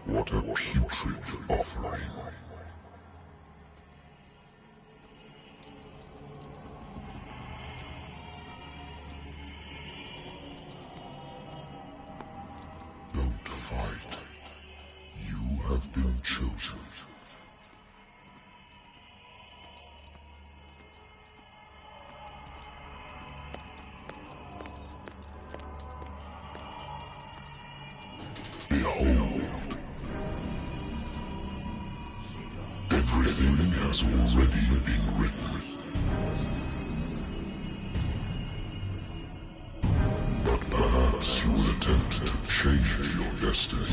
What a putrid offering. Don't fight. You have been chosen. Behold. Everything has already been written. But perhaps you will attempt to change your destiny.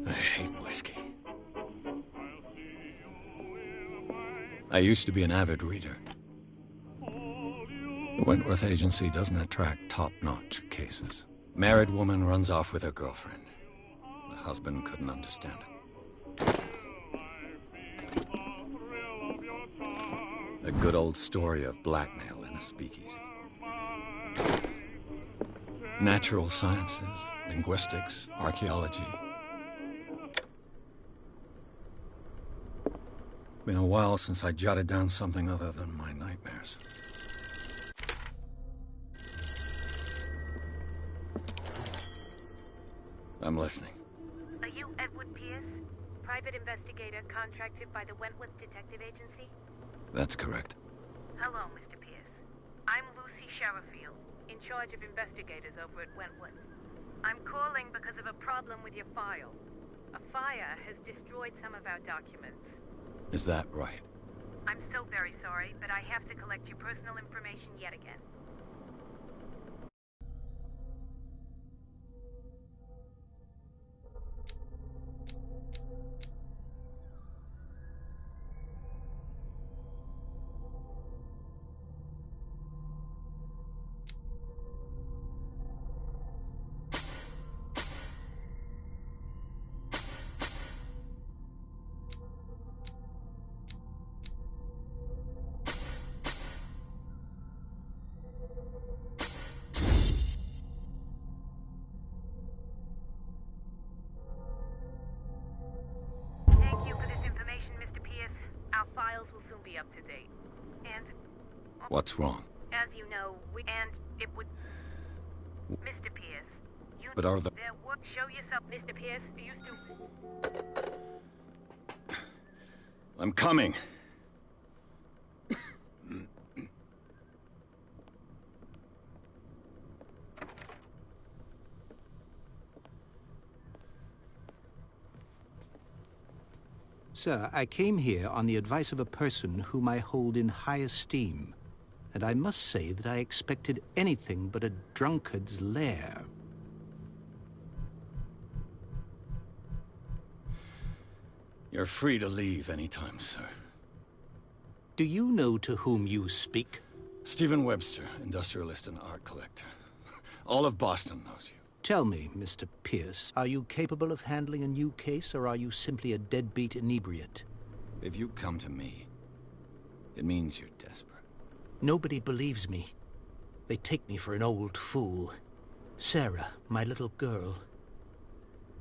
I hate whiskey. I used to be an avid reader. The Wentworth Agency doesn't attract top-notch cases. Married woman runs off with her girlfriend. The husband couldn't understand it. A good old story of blackmail in a speakeasy. Natural sciences, linguistics, archaeology. Been a while since I jotted down something other than my nightmares. I'm listening. Are you Edward Pierce, private investigator contracted by the Wentworth Detective Agency? That's correct. Hello, Mr. Pierce. I'm Lucy Sherifield, in charge of investigators over at Wentworth. I'm calling because of a problem with your file. A fire has destroyed some of our documents. Is that right? I'm so very sorry, but I have to collect your personal information yet again. Up to date. And what's wrong? As you know, it would Mr. Pierce, you But are the there show yourself, Mr. Pierce, you used to I'm coming. Sir, I came here on the advice of a person whom I hold in high esteem, and I must say that I expected anything but a drunkard's lair. You're free to leave anytime, sir. Do you know to whom you speak? Stephen Webster, industrialist and art collector. All of Boston knows you. Tell me, Mr. Pierce, are you capable of handling a new case, or are you simply a deadbeat inebriate? If you come to me, it means you're desperate. Nobody believes me. They take me for an old fool. Sarah, my little girl,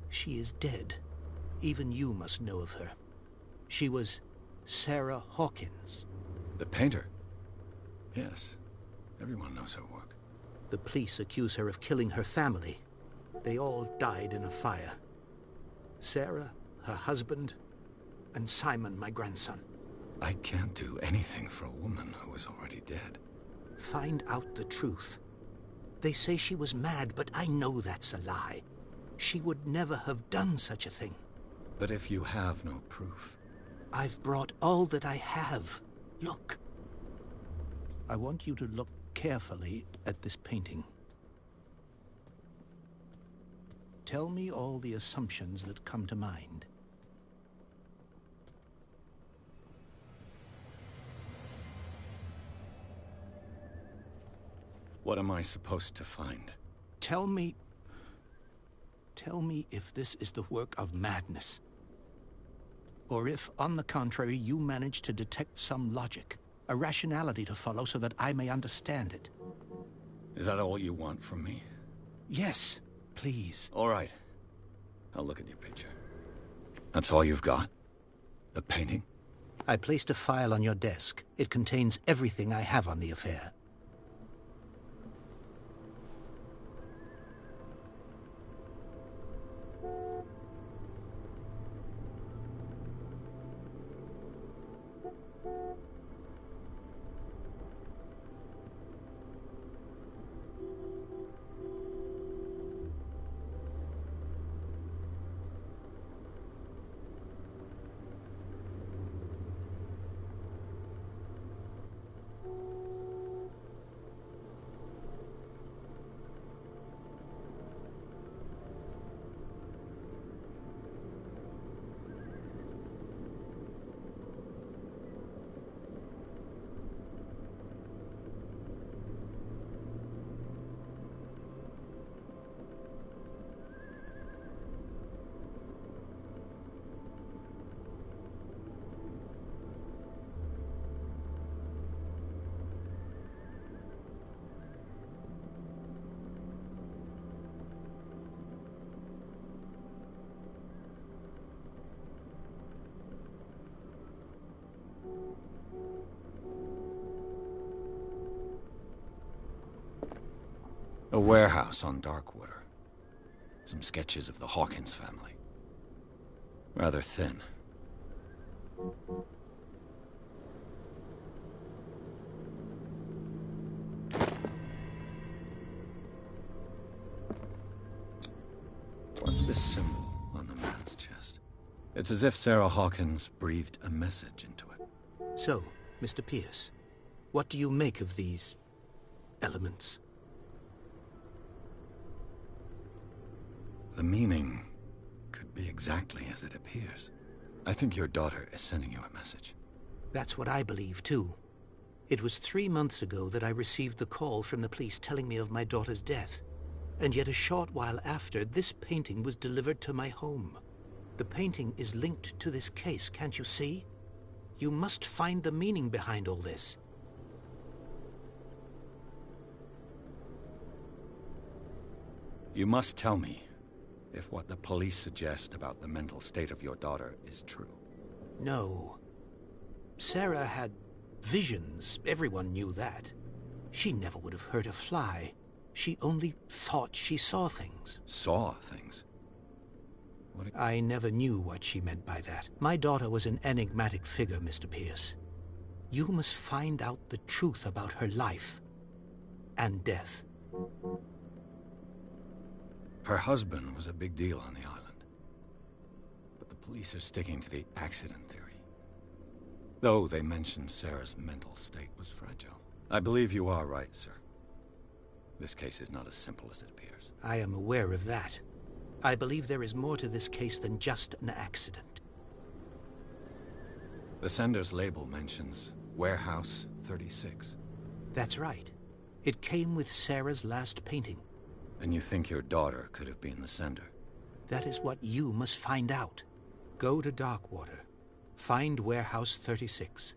she is dead. Even you must know of her. She was Sarah Hawkins. The painter? Yes. Everyone knows her work. The police accuse her of killing her family. They all died in a fire. Sarah, her husband, and Simon, my grandson. I can't do anything for a woman who is already dead. Find out the truth. They say she was mad, but I know that's a lie. She would never have done such a thing. But if you have no proof... I've brought all that I have. Look. I want you to look carefully at this painting. Tell me all the assumptions that come to mind. What am I supposed to find? Tell me if this is the work of madness. Or if, on the contrary, you manage to detect some logic, a rationality to follow so that I may understand it. Is that all you want from me? Yes, please. All right. I'll look at your picture. That's all you've got? The painting? I placed a file on your desk. It contains everything I have on the affair. A warehouse on Darkwater. Some sketches of the Hawkins family. Rather thin. What's this symbol on the man's chest? It's as if Sarah Hawkins breathed a message into it. So, Mr. Pierce, what do you make of these elements? The meaning could be exactly as it appears. I think your daughter is sending you a message. That's what I believe, too. It was 3 months ago that I received the call from the police telling me of my daughter's death. And yet a short while after, this painting was delivered to my home. The painting is linked to this case, can't you see? You must find the meaning behind all this. You must tell me if what the police suggest about the mental state of your daughter is true. No. Sarah had visions. Everyone knew that. She never would have hurt a fly. She only thought she saw things. Saw things? I never knew what she meant by that. My daughter was an enigmatic figure, Mr. Pierce. You must find out the truth about her life and death. Her husband was a big deal on the island. But the police are sticking to the accident theory. Though they mentioned Sarah's mental state was fragile. I believe you are right, sir. This case is not as simple as it appears. I am aware of that. I believe there is more to this case than just an accident. The sender's label mentions Warehouse 36. That's right. It came with Sarah's last painting. And you think your daughter could have been the sender? That is what you must find out. Go to Darkwater. Find Warehouse 36.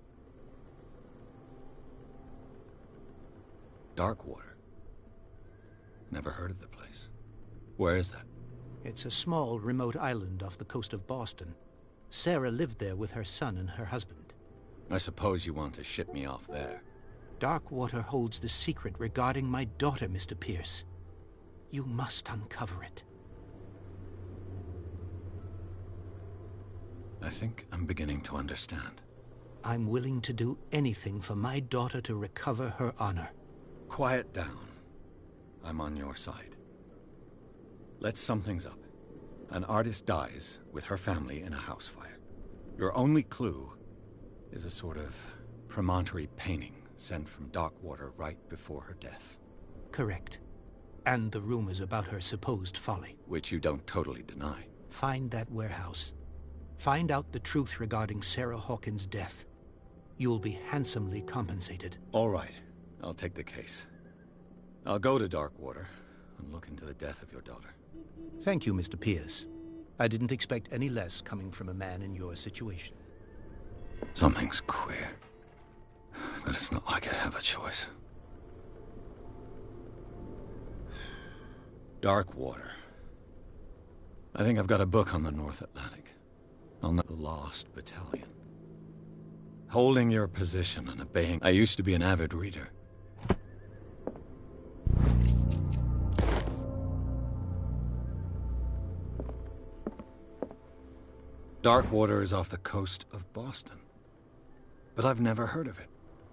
Darkwater? Never heard of the place. Where is that? It's a small, remote island off the coast of Boston. Sarah lived there with her son and her husband. I suppose you want to ship me off there. Darkwater holds the secret regarding my daughter, Mr. Pierce. You must uncover it. I think I'm beginning to understand. I'm willing to do anything for my daughter to recover her honor. Quiet down. I'm on your side. Let's sum things up. An artist dies with her family in a house fire. Your only clue is a sort of promontory painting sent from Darkwater right before her death. Correct. And the rumors about her supposed folly. Which you don't totally deny. Find that warehouse. Find out the truth regarding Sarah Hawkins' death. You'll be handsomely compensated. All right. I'll take the case. I'll go to Darkwater and look into the death of your daughter. Thank you, Mr. Pierce. I didn't expect any less coming from a man in your situation. Something's queer. But it's not like I have a choice. Darkwater. I think I've got a book on the North Atlantic. On the Lost Battalion. Holding your position and obeying. I used to be an avid reader. Darkwater is off the coast of Boston. But I've never heard of it.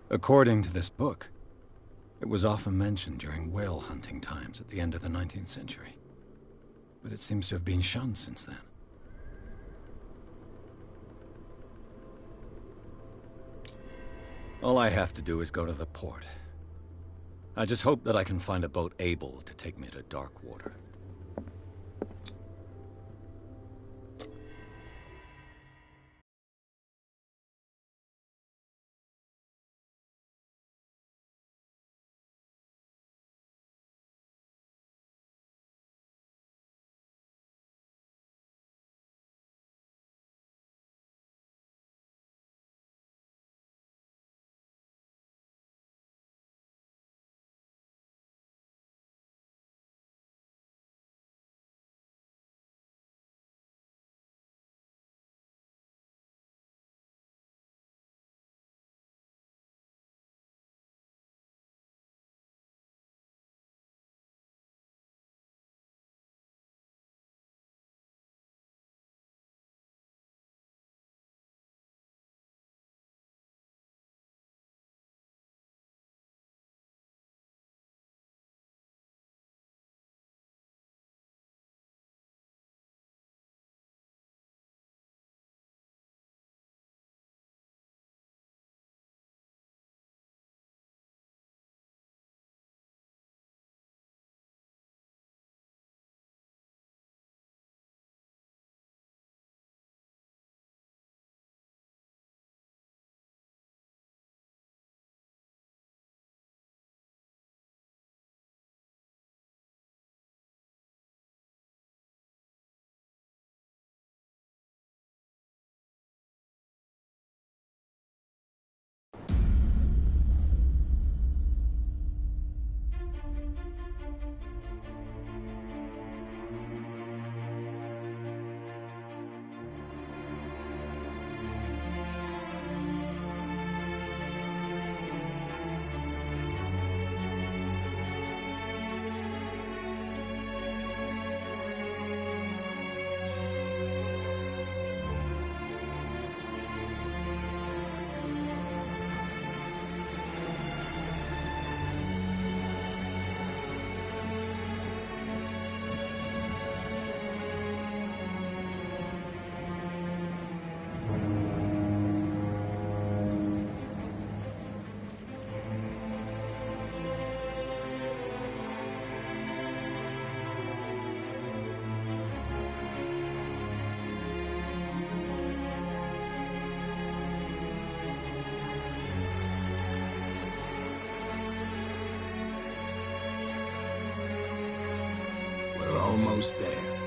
According to this book, it was often mentioned during whale hunting times at the end of the 19th century. But it seems to have been shunned since then. All I have to do is go to the port. I just hope that I can find a boat able to take me to Darkwater. almost there.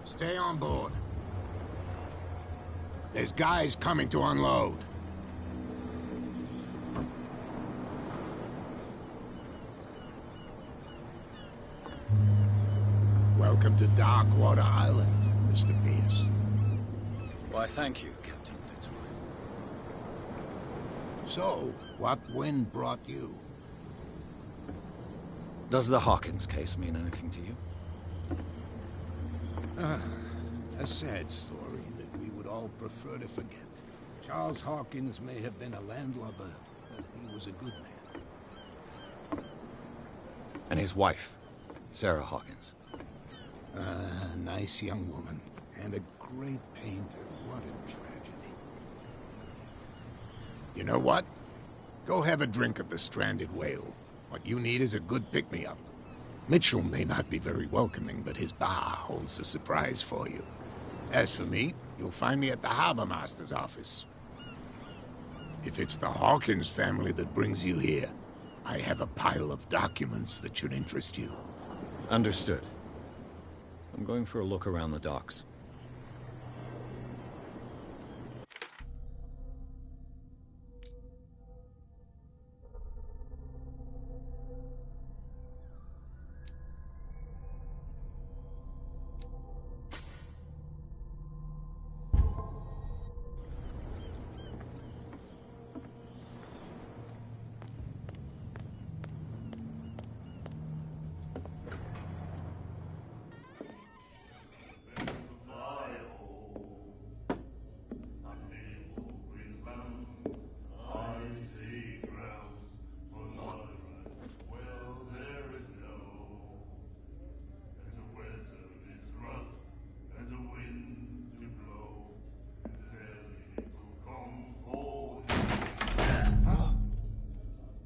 Stay on board. There's guys coming to unload. Welcome to Darkwater Island, Mr. Pierce. Why, thank you, Captain Fitzroy. So, what wind brought you? Does the Hawkins case mean anything to you? A sad story that we would all prefer to forget. Charles Hawkins may have been a landlubber, but he was a good man. And his wife, Sarah Hawkins. A nice young woman, and a great painter. What a tragedy. You know what? Go have a drink of the Stranded Whale. What you need is a good pick-me-up. Mitchell may not be very welcoming, but his bar holds a surprise for you. As for me, you'll find me at the Harbor Master's office. If it's the Hawkins family that brings you here, I have a pile of documents that should interest you. Understood. I'm going for a look around the docks.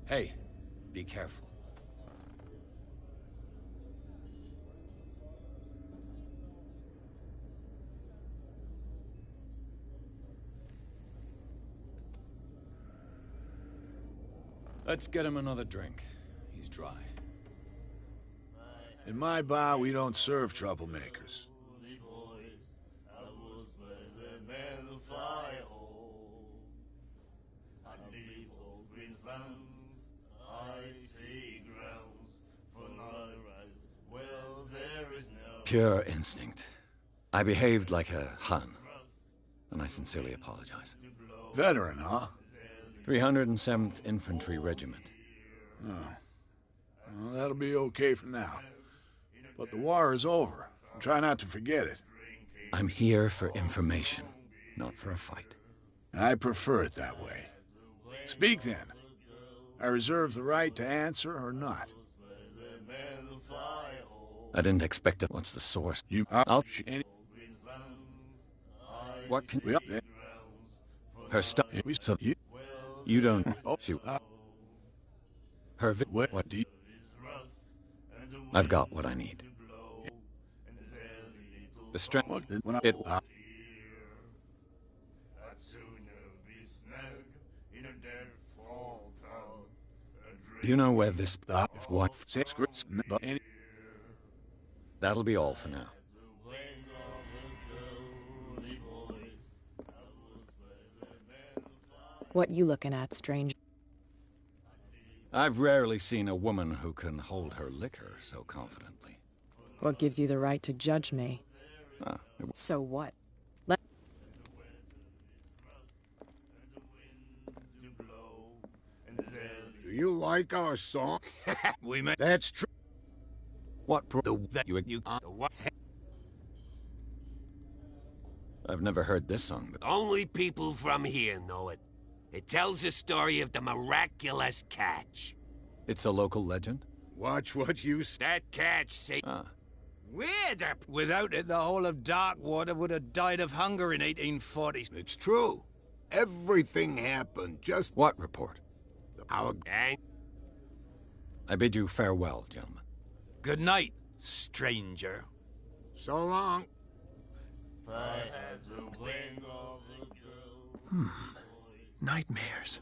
Hey, be careful. Let's get him another drink. He's dry. In my bar, we don't serve troublemakers. Pure instinct. I behaved like a Hun, and I sincerely apologize. Veteran, huh? 307th Infantry Regiment. Oh. Well, that'll be okay for now. But the war is over. Try not to forget it. I'm here for information, not for a fight. I prefer it that way. Speak then. I reserve the right to answer or not. I didn't expect it. What's the source? I'll... What can... Well, Her stuff... So you don't... She... Her... What do you... I've got what I need. The strength... It... Do you know where this... What? That'll be all for now. What you looking at, stranger? I've rarely seen a woman who can hold her liquor so confidently. What gives you the right to judge me? Ah, So what? Do you like our song? We may. That's true. What That you what? I've never heard this song before. Only people from here know it. It tells the story of the miraculous catch. It's a local legend? Watch what you say. That catch say. Ah. We're the. Without it, the whole of Darkwater would have died of hunger in 1840. It's true. Everything happened just... What report? Our... And I bid you farewell, gentlemen. Good night, stranger. So long. Nightmares.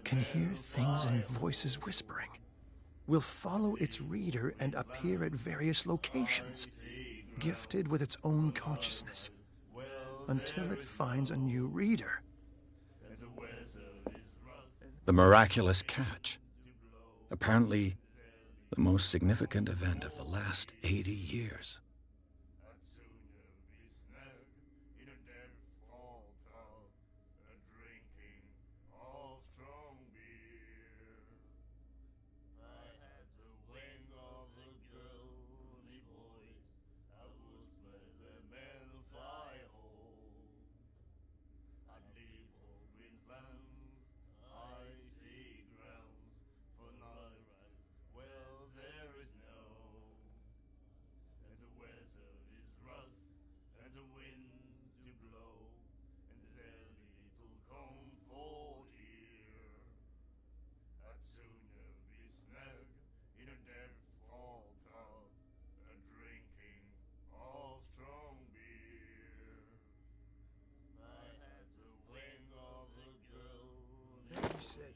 Can hear things and voices whispering. Will follow its reader and appear at various locations, gifted with its own consciousness, until it finds a new reader. The miraculous catch. Apparently, the most significant event of the last 80 years. He said,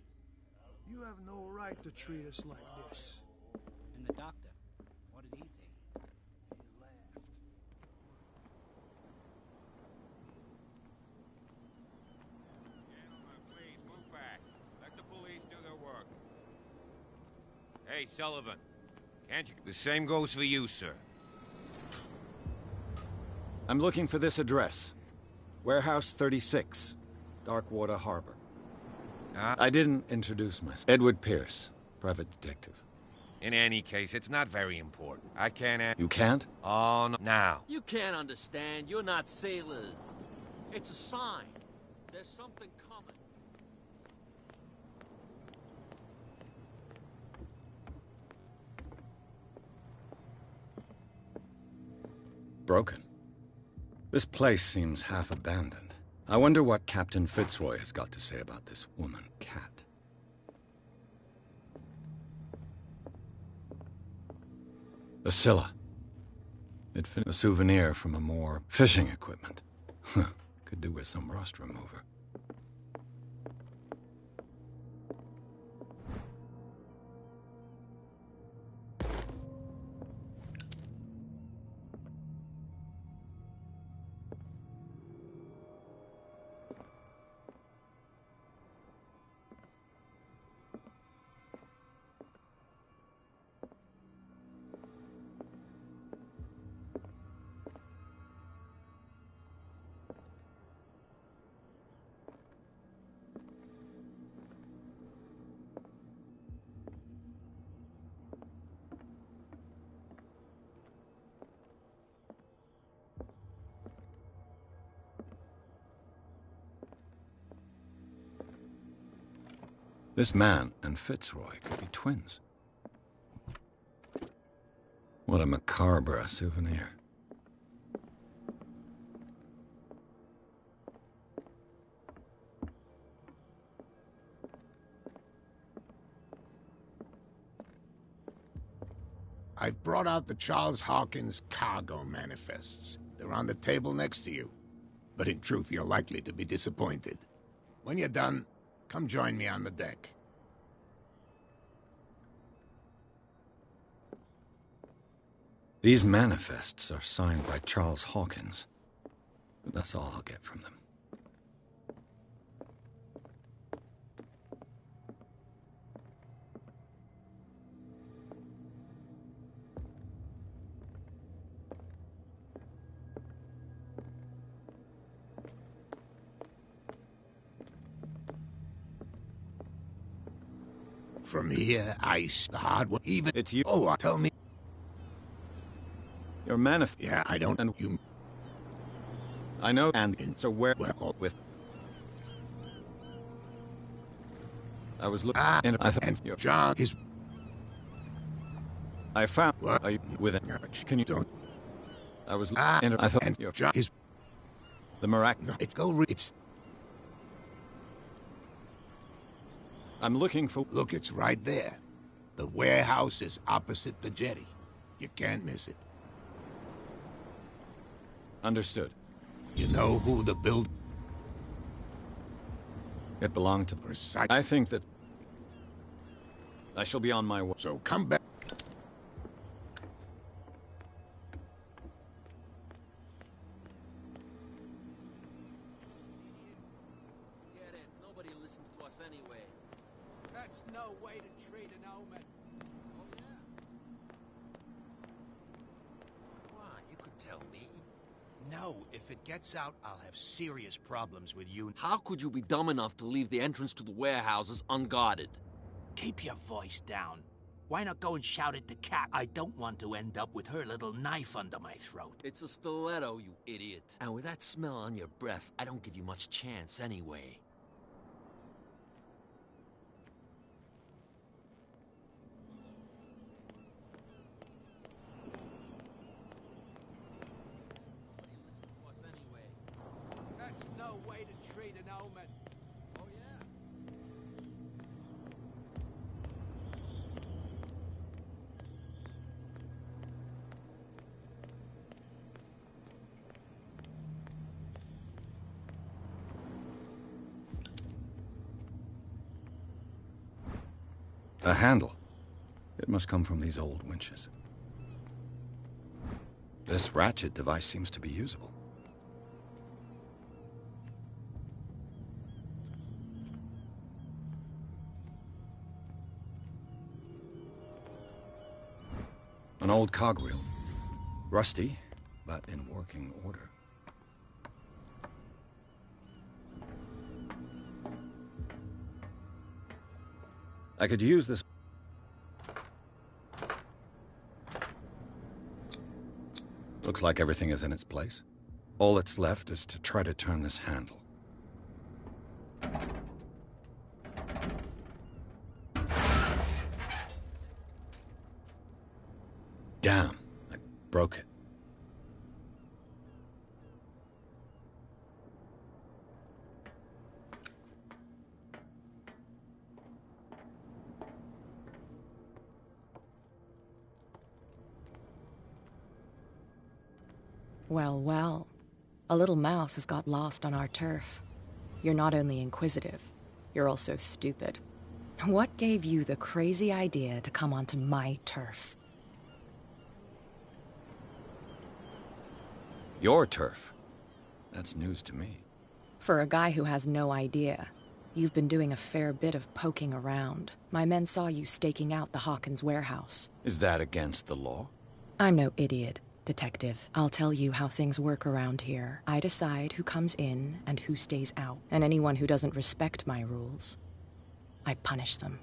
"You have no right to treat us like this." And the doctor, what did he say? He laughed. Gentlemen, please move back. Let the police do their work. Hey, Sullivan. Can't you... the same goes for you, sir. I'm looking for this address. Warehouse 36, Darkwater Harbor. I didn't introduce myself. Edward Pierce, private detective. In any case, it's not very important. I can't. You can't? Oh, no. Now. You can't understand. You're not sailors. It's a sign. There's something coming. Broken. This place seems half abandoned. I wonder what Captain Fitzroy has got to say about this woman, Cat. The Scylla. It fit a souvenir from a more fishing equipment. Could do with some rust remover. This man and Fitzroy could be twins. What a macabre souvenir. I've brought out the Charles Hawkins cargo manifests. They're on the table next to you. But in truth, you're likely to be disappointed. When you're done, come join me on the deck. These manifests are signed by Charles Hawkins. But that's all I'll get from them. From here, ice, the hard one, even... It's you. Oh, tell me. Your Yeah, I don't... And you... I know, and so where... Well, with... I was looking... and I thought... and John is... I found... What? Are you with it? Can you... Don't... I was... and I thought... and John is... The mirac... No, it's it's... I'm looking for... Look, it's right there. The warehouse is opposite the jetty. You can't miss it. Understood. You know who the build... It belonged to... Precise... I think that... I shall be on my way. So come back. Get it. Nobody listens to us anyway. That's no way to treat an omen. Oh, yeah? Why, you could tell me. No, if it gets out, I'll have serious problems with you. How could you be dumb enough to leave the entrance to the warehouses unguarded? Keep your voice down. Why not go and shout at the cat? I don't want to end up with her little knife under my throat. It's a stiletto, you idiot. And with that smell on your breath, I don't give you much chance anyway. That's no way to treat an omen. Oh, yeah? A handle. It must come from these old winches. This ratchet device seems to be usable. An old cogwheel. Rusty, but in working order. I could use this. Looks like everything is in its place. All that's left is to try to turn this handle. Damn, I broke it. Well, well. A little mouse has got lost on our turf. You're not only inquisitive, you're also stupid. What gave you the crazy idea to come onto my turf? Your turf? That's news to me. For a guy who has no idea, you've been doing a fair bit of poking around. My men saw you staking out the Hawkins warehouse. Is that against the law? I'm no idiot, Detective. I'll tell you how things work around here. I decide who comes in and who stays out. And anyone who doesn't respect my rules, I punish them.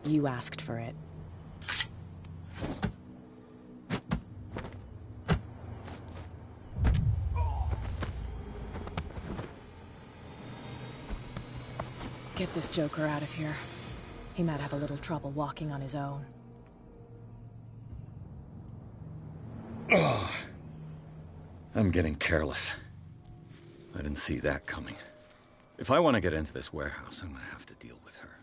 You asked for it. Get this joker out of here. He might have a little trouble walking on his own. Oh, I'm getting careless. I didn't see that coming. If I want to get into this warehouse, I'm going to have to deal with her.